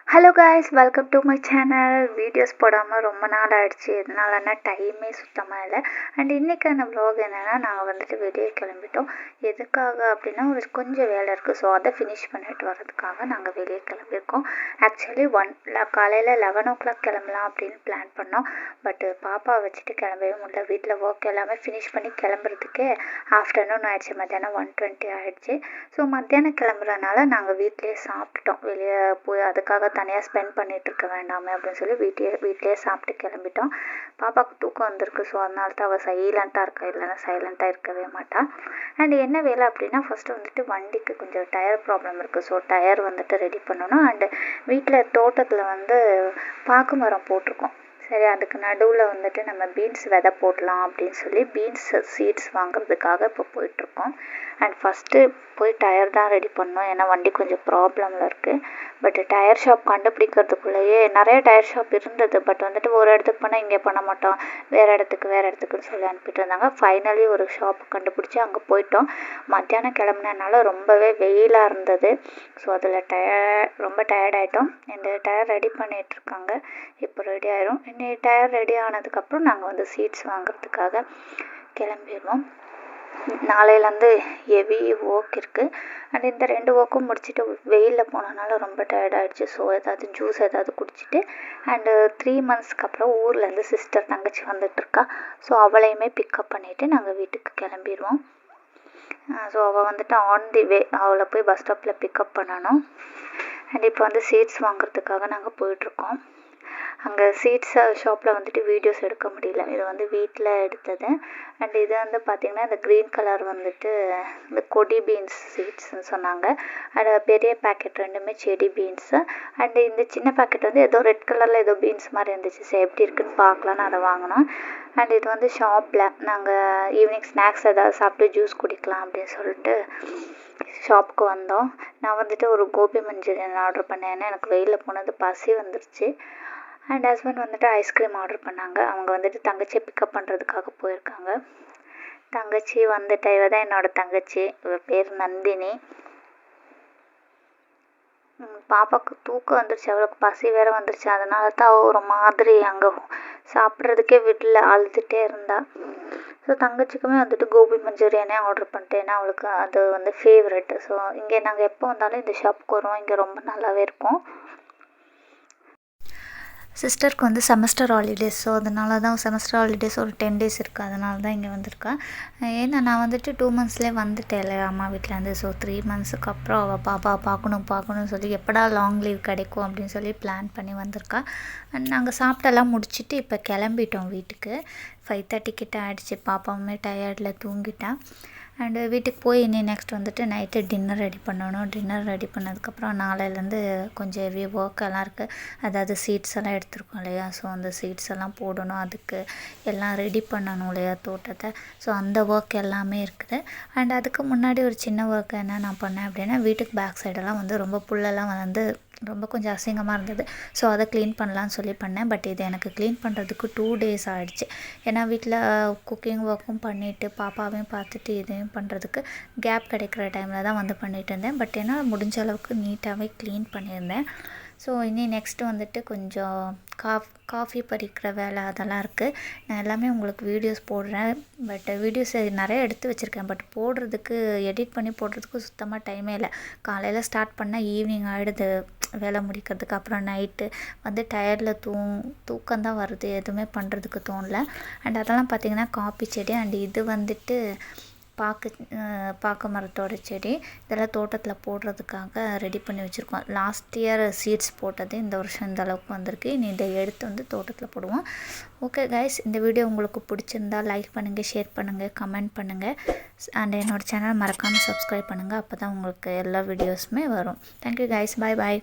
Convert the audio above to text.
Hello guys, welcome to my channel. Videos போடாமல் ரொம்ப நாள் ஆகிடுச்சு. எதனாலன்னா டைமே சுத்தமாக இல்லை. அண்ட் இன்றைக்கான வ்ளாக் என்னென்னா, நாங்கள் வந்துட்டு வெளியே கிளம்பிட்டோம். எதுக்காக அப்படின்னா, ஒரு கொஞ்சம் வேலை இருக்குது. ஸோ அதை ஃபினிஷ் பண்ணிட்டு வர்றதுக்காக நாங்கள் வெளியே கிளம்பியிருக்கோம். ஆக்சுவலி காலையில் 11 o'clock கிளம்பலாம் அப்படின்னு பிளான் பண்ணோம். பட்டு பாப்பாவை வச்சுட்டு கிளம்பவே முடியல. வீட்டில் ஒர்க் எல்லாமே ஃபினிஷ் பண்ணி கிளம்புறதுக்கே ஆஃப்டர்நூன் ஆகிடுச்சு. மத்தியானம் 1:20 ஆகிடுச்சு. ஸோ மத்தியானம் கிளம்புறதுனால நாங்கள் வீட்டிலே சாப்பிட்டுட்டோம். வெளியே போய் அதுக்காக தனியாக ஸ்பெண்ட் பண்ணிகிட்டு இருக்க வேண்டாமே அப்படின்னு சொல்லி வீட்டிலே சாப்பிட்டு கிளம்பிட்டோம். பாப்பாவுக்கு தூக்கம் வந்திருக்கு. ஸோ அதனால தான் அவள் சைலண்ட்டாக இருக்கா, இல்லைன்னா சைலண்ட்டாக இருக்கவே மாட்டாள். அண்ட் என்ன வேலை அப்படின்னா, ஃபஸ்ட்டு வந்துட்டு வண்டிக்கு கொஞ்சம் டயர் ப்ராப்ளம் இருக்குது. ஸோ டயர் வந்துட்டு ரெடி பண்ணணும். அண்டு வீட்டில் தோட்டத்தில் வந்து பாக்கு மரம் போட்டிருக்கோம். சரி, அதுக்கு நடுவில் வந்துட்டு நம்ம பீன்ஸ் விதை போடலாம் அப்படின்னு சொல்லி பீன்ஸ் சீட்ஸ் வாங்குறதுக்காக இப்போ போயிட்டுருக்கோம். அண்ட் ஃபஸ்ட்டு போய் டயர் தான் ரெடி பண்ணோம். ஏன்னா வண்டி கொஞ்சம் ப்ராப்ளமில் இருக்குது. பட் டயர் ஷாப் கண்டுபிடிக்கிறதுக்குள்ளேயே நிறைய டயர் ஷாப் இருந்தது. பட் வந்துட்டு ஒரு இடத்துக்கு போனால் இங்கே பண்ண மாட்டோம், வேறு இடத்துக்குன்னு சொல்லி அனுப்பிட்டு இருந்தாங்க. ஃபைனலி ஒரு ஷாப் கண்டுபிடிச்சி அங்கே போயிட்டோம். மத்தியானம் கிளம்புனதுனால ரொம்பவே வெயிலாக இருந்தது. ஸோ அதில் ரொம்ப டயர்டாயிட்டோம். இந்த டயர் ரெடி பண்ணிகிட்ருக்காங்க. இப்போ ரெடி ஆயிரும். இன்னைக்கு டயர் ரெடி ஆனதுக்கப்புறம் நாங்கள் வந்து சீட்ஸ் வாங்குறதுக்காக கிளம்பிடுவோம். நாளையிலேருந்து ஹெவி ஒர்க் இருக்குது. அண்ட் இந்த 2 ஒர்க்கும் முடிச்சுட்டு வெயிலில் போனதுனால ரொம்ப டயர்டாகிடுச்சு. ஸோ ஏதாவது ஜூஸ் ஏதாவது குடிச்சிட்டு அண்டு 3 monthsக்கு அப்புறம் ஊர்லேருந்து சிஸ்டர் தங்கச்சி வந்துட்டுருக்கா. ஸோ அவளையுமே பிக்கப் பண்ணிவிட்டு நாங்கள் வீட்டுக்கு கிளம்பிடுவோம். ஸோ அவள் வந்துட்டு ஆன் தி வே, அவளை போய் பஸ் ஸ்டாப்பில் பிக்கப் பண்ணணும். அண்ட் இப்போ வந்து சீட்ஸ் வாங்குறதுக்காக நாங்கள் போயிட்டுருக்கோம். அங்கே சீட்ஸ் ஷாப்பில் வந்துட்டு வீடியோஸ் எடுக்க முடியல. இது வந்து வீட்டில் எடுத்தது. அண்ட் இது வந்து பார்த்திங்கன்னா, இந்த க்ரீன் கலர் வந்துட்டு இந்த கொடி பீன்ஸ் சீட்ஸ்ன்னு சொன்னாங்க. அது பெரிய பேக்கெட் 2மே செடி பீன்ஸு. அண்டு இந்த சின்ன பேக்கெட் வந்து ஏதோ ரெட் கலரில் ஏதோ பீன்ஸ் மாதிரி இருந்துச்சு. சரி, எப்படி இருக்குன்னு பார்க்கலான்னு அதை வாங்கினோம். அண்ட் இது வந்து ஷாப்பில் நாங்கள் ஈவினிங் ஸ்நாக்ஸ் ஏதாவது சாப்பிட்டு ஜூஸ் குடிக்கலாம் அப்படின்னு சொல்லிட்டு ஷாப்புக்கு வந்தோம். நான் வந்துட்டு ஒரு கோபி மஞ்சூரியன் ஆர்டர் பண்ணேன். ஏன்னா எனக்கு வெயிலில் போனது பசி வந்துருச்சு. அண்ட் ஹஸ்பண்ட் வந்துட்டு ஐஸ்கிரீம் ஆர்டர் பண்ணாங்க. அவங்க வந்துட்டு தங்கச்சியை பிக்கப் பண்ணுறதுக்காக போயிருக்காங்க. தங்கச்சி வந்துட்டு இவ தான் என்னோடய தங்கச்சி. இவ பேர் நந்தினி. பாப்பாவுக்கு தூக்கம் வந்துருச்சு, அவளுக்கு பசி வேறு வந்துருச்சு. அதனால தான் அவள் ஒரு மாதிரி அங்கே சாப்பிட்றதுக்கே வீட்டில் அழுதுகிட்டே இருந்தா. ஸோ தங்கச்சிக்குமே வந்துட்டு கோபி மஞ்சூரியனே ஆர்டர் பண்ணிட்டேன். ஏன்னா அவளுக்கு அது வந்து ஃபேவரெட்டு. ஸோ இங்கே நாங்கள் எப்போ வந்தாலும் இந்த ஷாப்புக்கு வருவோம். இங்கே ரொம்ப நல்லாவே இருக்கும். சிஸ்டருக்கு வந்து செமஸ்டர் ஹாலிடேஸ். ஸோ அதனால தான் செமஸ்டர் ஹாலிடேஸ் ஒரு 10 days இருக்குது. அதனால தான் இங்கே வந்திருக்கா. ஏன்னா நான் வந்துட்டு 2 monthsலேயே வந்துட்டேன் இல்லையா அம்மா வீட்டிலேருந்து. ஸோ 3 monthsக்கு அப்புறம் அவள் பாப்பா பார்க்கணும்னு சொல்லி எப்படா லாங் லீவ் கிடைக்கும் அப்படின்னு சொல்லி பிளான் பண்ணி வந்திருக்கா. நாங்கள் சாப்பிட்டெல்லாம் முடிச்சுட்டு இப்போ கிளம்பிட்டோம் வீட்டுக்கு. 5:30 கிட்ட ஆகிடுச்சு. பாப்பாவுமே டயர்டில் தூங்கிட்டான். அண்டு வீட்டுக்கு போய் இனி நெக்ஸ்ட் வந்துட்டு நைட்டு டின்னர் ரெடி பண்ணணும். டின்னர் ரெடி பண்ணதுக்கப்புறம் நாளையிலேருந்து கொஞ்சம் ஹெவி ஒர்க் எல்லாம் இருக்குது. அதாவது சீட்ஸ் எல்லாம் எடுத்துருக்கோம் இல்லையா. ஸோ அந்த சீட்ஸ் எல்லாம் போடணும், அதுக்கு எல்லாம் ரெடி பண்ணணும் இல்லையா தோட்டத்தை. ஸோ அந்த ஒர்க் எல்லாமே இருக்குது. அண்ட் அதுக்கு முன்னாடி ஒரு சின்ன ஒர்க் என்ன நான் பண்ணேன் அப்படின்னா, வீட்டுக்கு பேக் சைடெல்லாம் வந்து ரொம்ப புல்லெல்லாம் வந்து ரொம்ப கொஞ்சம் அசிங்கமாக இருந்தது. ஸோ அதை க்ளீன் பண்ணலான்னு சொல்லி பண்ணேன். பட் இது எனக்கு க்ளீன் பண்ணுறதுக்கு 2 days ஆகிடுச்சு. ஏன்னா வீட்டில் குக்கிங் ஒர்க்கும் பண்ணிவிட்டு பாப்பாவையும் பார்த்துட்டு இதையும் பண்ணுறதுக்கு கேப் கிடைக்கிற டைமில் தான் வந்து பண்ணிகிட்டு இருந்தேன். பட் ஏன்னா முடிஞ்ச அளவுக்கு நீட்டாகவே க்ளீன் பண்ணியிருந்தேன். ஸோ இனி நெக்ஸ்ட்டு வந்துட்டு கொஞ்சம் காஃபி பறிக்கிற வேலை அதெல்லாம் இருக்குது. நான் எல்லாமே உங்களுக்கு வீடியோஸ் போடுறேன். பட் வீடியோஸ் நிறைய எடுத்து வச்சுருக்கேன். பட் போடுறதுக்கு எடிட் பண்ணி போடுறதுக்கு சுத்தமாக டைமே இல்லை. காலையில் ஸ்டார்ட் பண்ணால் ஈவினிங் ஆகிடுது வேலை முடிக்கிறதுக்கு. அப்புறம் நைட்டு வந்து டயர்டில் தூக்கம்தான் வருது, எதுவுமே பண்ணுறதுக்கு தோணலை. அண்ட் அதெல்லாம் பார்த்திங்கன்னா காப்பி செடி. அண்ட் இது வந்துட்டு பாக்கு மரத்தோட செடி. இதெல்லாம் தோட்டத்தில் போடுறதுக்காக ரெடி பண்ணி வச்சுருக்கோம். லாஸ்ட் இயர் சீட்ஸ் போட்டது இந்த வருஷம் இந்த அளவுக்கு வந்திருக்கு. இனி இதை எடுத்து வந்து தோட்டத்தில் போடுவோம். ஓகே கைஸ், இந்த வீடியோ உங்களுக்கு பிடிச்சிருந்தா லைக் பண்ணுங்கள், ஷேர் பண்ணுங்கள், கமெண்ட் பண்ணுங்கள். அண்ட் என்னோடய சேனல் மறக்காமல் சப்ஸ்கிரைப் பண்ணுங்கள். அப்போ தான் உங்களுக்கு எல்லா வீடியோஸுமே வரும். தேங்க்யூ கைஸ், பாய் பாய்.